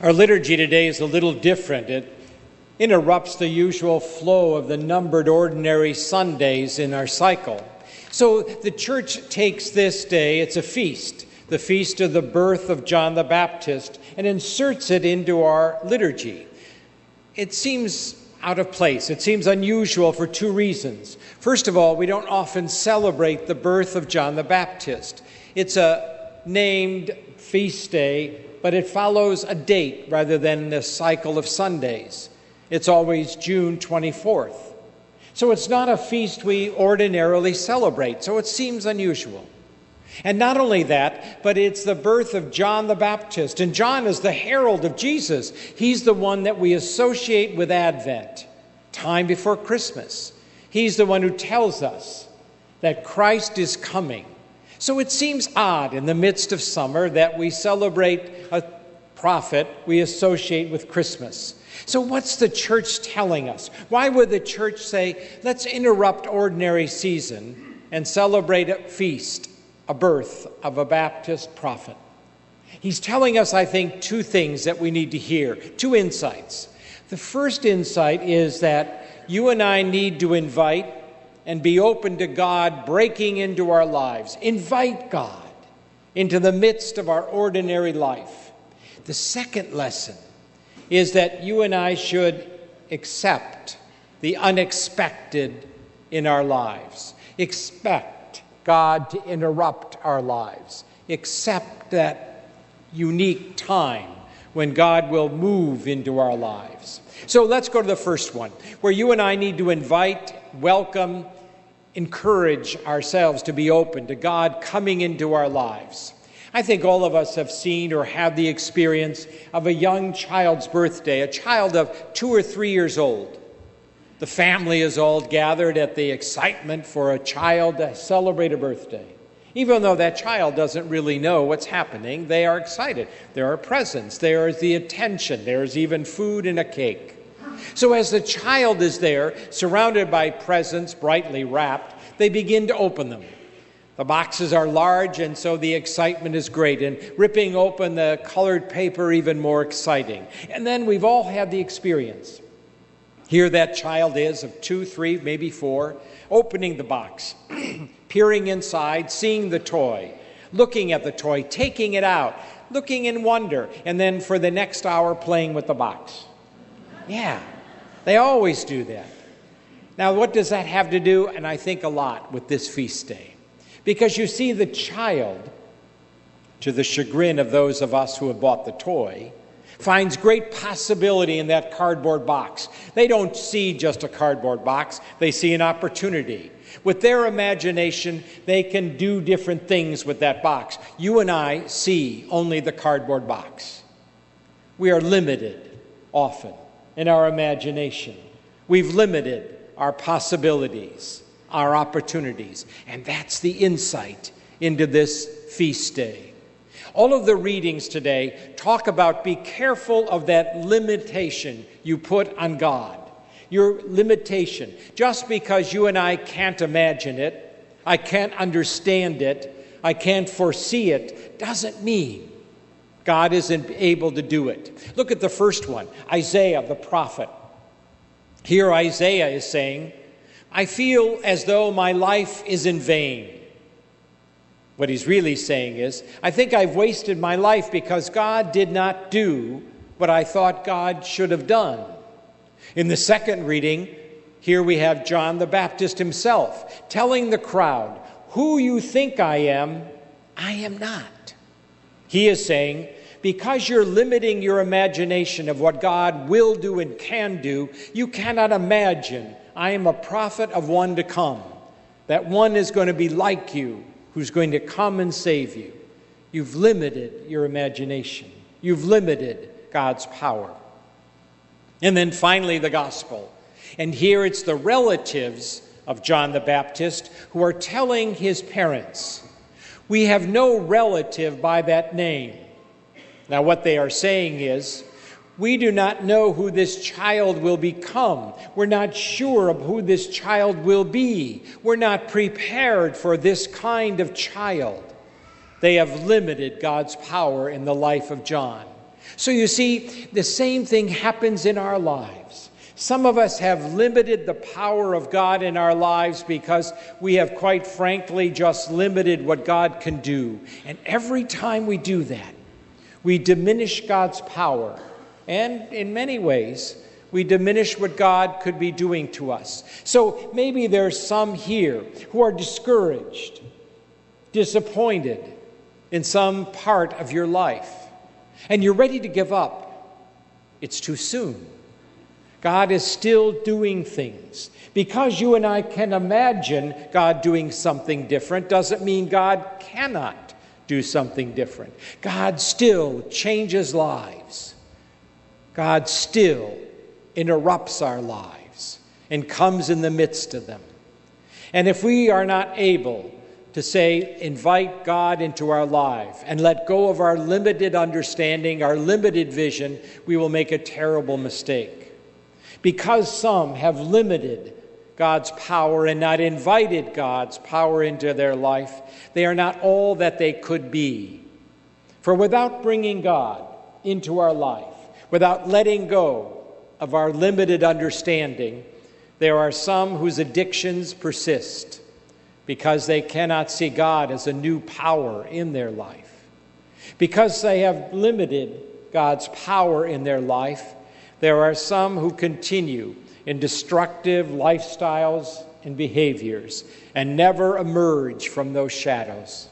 Our liturgy today is a little different. It interrupts the usual flow of the numbered ordinary Sundays in our cycle. So the church takes this day, it's a feast, the feast of the birth of John the Baptist, and inserts it into our liturgy. It seems out of place. It seems unusual for two reasons. First of all, we don't often celebrate the birth of John the Baptist. It's a named feast day, but it follows a date rather than a cycle of Sundays. It's always June 24th. So it's not a feast we ordinarily celebrate, so it seems unusual. And not only that, but it's the birth of John the Baptist. And John is the herald of Jesus. He's the one that we associate with Advent, time before Christmas. He's the one who tells us that Christ is coming. So it seems odd in the midst of summer that we celebrate a prophet we associate with Christmas. So what's the church telling us? Why would the church say, let's interrupt ordinary season and celebrate a feast, a birth of a Baptist prophet? He's telling us, I think, two things that we need to hear, two insights. The first insight is that you and I need to invite and be open to God breaking into our lives. Invite God into the midst of our ordinary life. The second lesson is that you and I should accept the unexpected in our lives. Expect God to interrupt our lives. Accept that unique time when God will move into our lives. So let's go to the first one, where you and I need to invite, welcome, encourage ourselves to be open to God coming into our lives. I think all of us have seen or have the experience of a young child's birthday, a child of 2 or 3 years old. The family is all gathered at the excitement for a child to celebrate a birthday. Even though that child doesn't really know what's happening, they are excited. There are presents, there is the attention, there is even food and a cake. So as the child is there, surrounded by presents brightly wrapped, they begin to open them. The boxes are large, and so the excitement is great, and ripping open the colored paper even more exciting. And then we've all had the experience. Here that child is of 2, 3, maybe 4, opening the box, peering inside, seeing the toy, looking at the toy, taking it out, looking in wonder, and then for the next hour playing with the box. Yeah, they always do that. Now, what does that have to do? And I think a lot with this feast day. Because you see, the child, to the chagrin of those of us who have bought the toy, finds great possibility in that cardboard box. They don't see just a cardboard box. They see an opportunity. With their imagination, they can do different things with that box. You and I see only the cardboard box. We are limited often in our imagination. We've limited our possibilities, our opportunities, and that's the insight into this feast day. All of the readings today talk about be careful of that limitation you put on God. Your limitation. Just because you and I can't imagine it, I can't understand it, I can't foresee it, doesn't mean God isn't able to do it. Look at the first one, Isaiah the prophet. Here Isaiah is saying, I feel as though my life is in vain. What he's really saying is, I think I've wasted my life because God did not do what I thought God should have done. In the second reading, here we have John the Baptist himself telling the crowd, who you think I am not. He is saying, because you're limiting your imagination of what God will do and can do, you cannot imagine I am a prophet of one to come. That one is going to be like you, who's going to come and save you. You've limited your imagination. You've limited God's power. And then finally, the gospel. And here it's the relatives of John the Baptist who are telling his parents, we have no relative by that name. Now, what they are saying is, we do not know who this child will become. We're not sure of who this child will be. We're not prepared for this kind of child. They have limited God's power in the life of John. So you see, the same thing happens in our lives. Some of us have limited the power of God in our lives because we have, quite frankly, just limited what God can do. And every time we do that, we diminish God's power. And in many ways, we diminish what God could be doing to us. So maybe there's some here who are discouraged, disappointed in some part of your life, and you're ready to give up. It's too soon. God is still doing things. Because you and I can imagine God doing something different doesn't mean God cannot do something different. God still changes lives. God still interrupts our lives and comes in the midst of them. And if we are not able to say, invite God into our life and let go of our limited understanding, our limited vision, we will make a terrible mistake. Because some have limited God's power and not invited God's power into their life, they are not all that they could be. For without bringing God into our life, without letting go of our limited understanding, there are some whose addictions persist because they cannot see God as a new power in their life. Because they have limited God's power in their life, there are some who continue in destructive lifestyles and behaviors and never emerge from those shadows.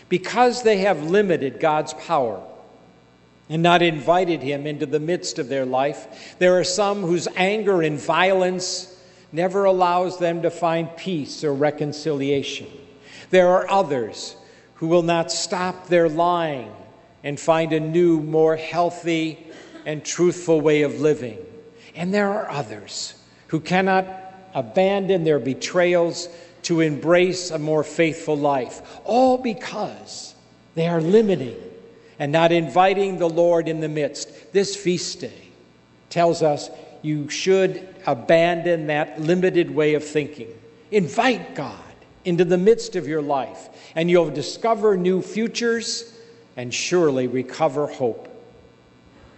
Because they have limited God's power and not invited him into the midst of their life, there are some whose anger and violence never allows them to find peace or reconciliation. There are others who will not stop their lying and find a new, more healthy and truthful way of living. And there are others who cannot abandon their betrayals to embrace a more faithful life, all because they are limiting and not inviting the Lord in the midst. This feast day tells us you should abandon that limited way of thinking. Invite God into the midst of your life, and you'll discover new futures and surely recover hope.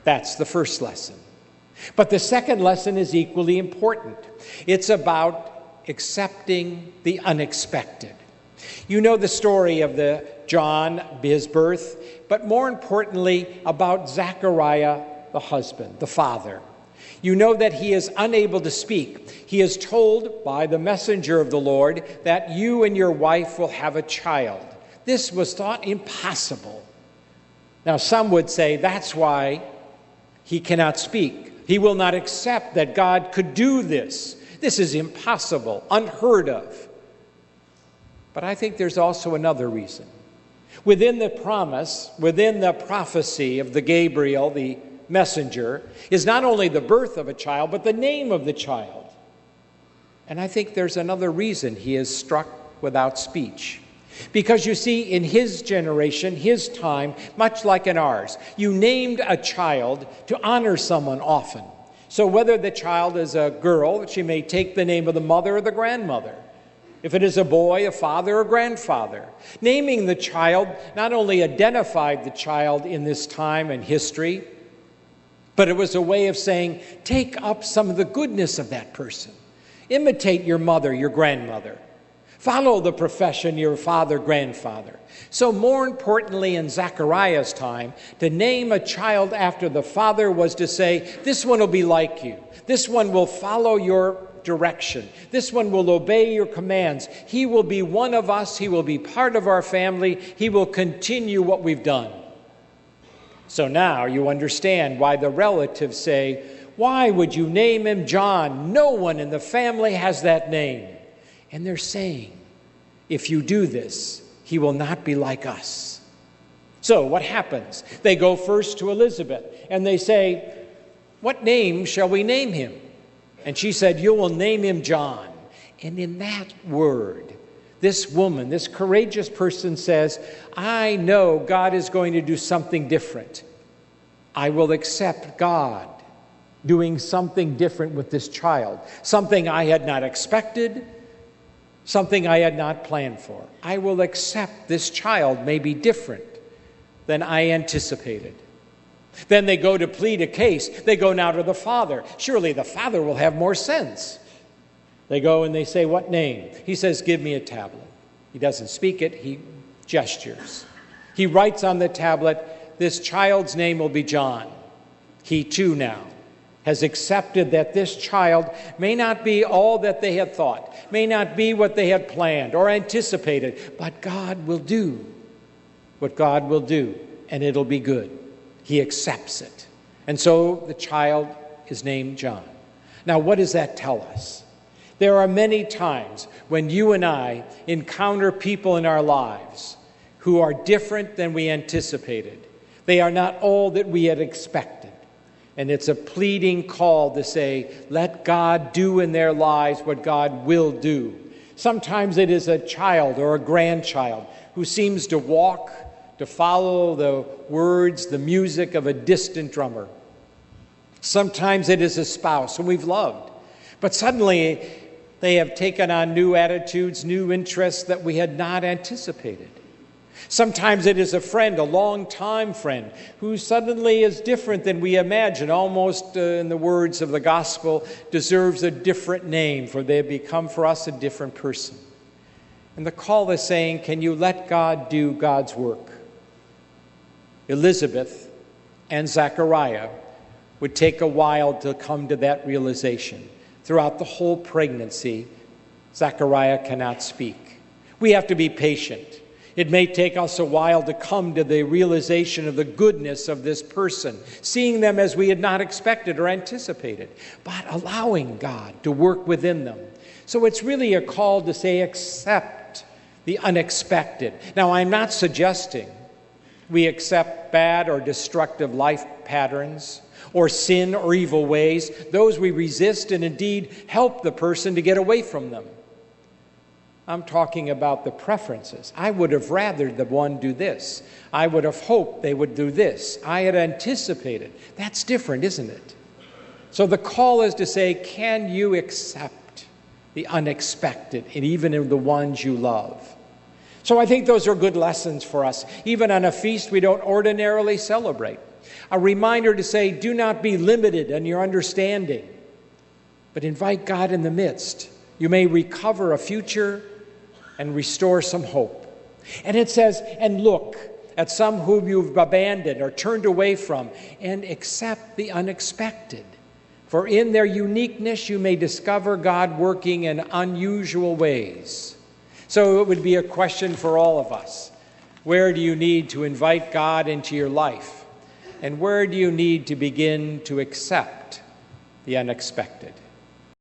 That's the first lesson. But the second lesson is equally important. It's about accepting the unexpected. You know the story of John, his birth, but more importantly about Zechariah, the husband, the father. You know that he is unable to speak. He is told by the messenger of the Lord that you and your wife will have a child. This was thought impossible. Now, some would say that's why he cannot speak. He will not accept that God could do this. This is impossible, unheard of. But I think there's also another reason. Within the promise, within the prophecy of the Gabriel, the messenger, is not only the birth of a child, but the name of the child. And I think there's another reason he is struck without speech. Because you see, in his generation, his time, much like in ours, you named a child to honor someone often. So whether the child is a girl, she may take the name of the mother or the grandmother. If it is a boy, a father or grandfather. Naming the child not only identified the child in this time and history, but it was a way of saying, take up some of the goodness of that person. Imitate your mother, your grandmother. Follow the profession your father, grandfather. So more importantly in Zechariah's time, to name a child after the father was to say, this one will be like you. This one will follow your direction. This one will obey your commands. He will be one of us. He will be part of our family. He will continue what we've done. So now you understand why the relatives say, why would you name him John? No one in the family has that name. And they're saying, if you do this, he will not be like us. So what happens? They go first to Elizabeth and they say, what name shall we name him? And she said, you will name him John. And in that word, this woman, this courageous person says, I know God is going to do something different. I will accept God doing something different with this child, something I had not expected, something I had not planned for. I will accept this child may be different than I anticipated. Then they go to plead a case. They go now to the father. Surely the father will have more sense. They go and they say, what name? He says, give me a tablet. He doesn't speak it, he gestures. He writes on the tablet, this child's name will be John. He too now has accepted that this child may not be all that they had thought, may not be what they had planned or anticipated, but God will do what God will do, and it'll be good. He accepts it. And so the child is named John. Now, what does that tell us? There are many times when you and I encounter people in our lives who are different than we anticipated. They are not all that we had expected. And it's a pleading call to say, let God do in their lives what God will do. Sometimes it is a child or a grandchild who seems to walk, to follow the words, the music of a distant drummer. Sometimes it is a spouse whom we've loved, but suddenly they have taken on new attitudes, new interests that we had not anticipated. Sometimes it is a friend, a long-time friend, who suddenly is different than we imagine, almost, in the words of the gospel, deserves a different name, for they have become for us a different person. And the call is saying, can you let God do God's work? Elizabeth and Zechariah would take a while to come to that realization. Throughout the whole pregnancy, Zechariah cannot speak. We have to be patient. It may take us a while to come to the realization of the goodness of this person, seeing them as we had not expected or anticipated, but allowing God to work within them. So it's really a call to say, accept the unexpected. Now, I'm not suggesting we accept bad or destructive life patterns or sin or evil ways. Those we resist and indeed help the person to get away from them. I'm talking about the preferences. I would have rather the one do this. I would have hoped they would do this. I had anticipated. That's different, isn't it? So the call is to say, can you accept the unexpected and even in the ones you love? So I think those are good lessons for us, even on a feast we don't ordinarily celebrate. A reminder to say, do not be limited in your understanding, but invite God in the midst. You may recover a future and restore some hope. And it says, and look at some whom you've abandoned or turned away from, and accept the unexpected. For in their uniqueness you may discover God working in unusual ways. So it would be a question for all of us. Where do you need to invite God into your life? And where do you need to begin to accept the unexpected?